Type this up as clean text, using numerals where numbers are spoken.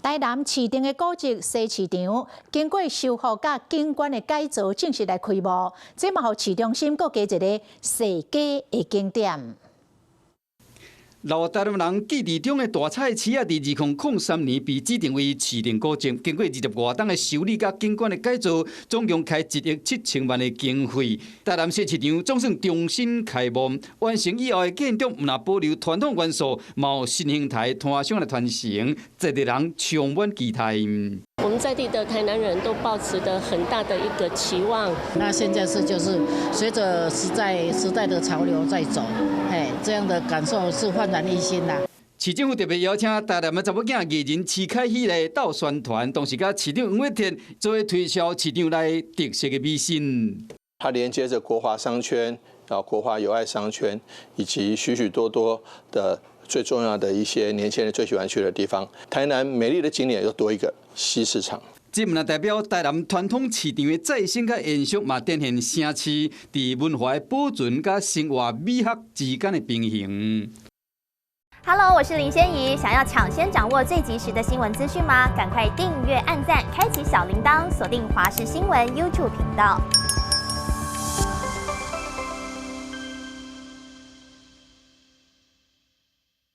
台南市场的古迹西市场，经过修复甲景观的改造，正式来开幕。这嘛，互市中心搁加一个世界的景点。老台南人记忆中的大菜市啊，伫2003年被指定为市定古迹，经过20多档的修理甲景观的改造，总共开1亿7千万的经费。台南市市场总算重新开幕，完成以后的建筑，毋但保留传统元素，嘛有新形态摊商来传承，在地人充满期待。我们在地的台南人都抱持着很大的一个期望。那现在就是随着时代的潮流在走，这样的感受是焕然一新啦。市政府特别邀请台南的查某囝艺人齐凯喜来斗宣传，同时甲市长黄伟天作为推销市场内特色的美食。它连接着国华商圈、国华友爱商圈，以及许许多多的最重要的一些年轻人最喜欢去的地方。台南美丽的景点又多一个西市场。这毋但代表台南传统市场的再生甲延续，嘛展现城市伫文化的保存甲生活美学之间的平衡。Hello， 我是林仙怡。想要抢先掌握最及时的新闻资讯吗？赶快订阅、按赞、开启小铃铛，锁定华视新闻 YouTube 频道。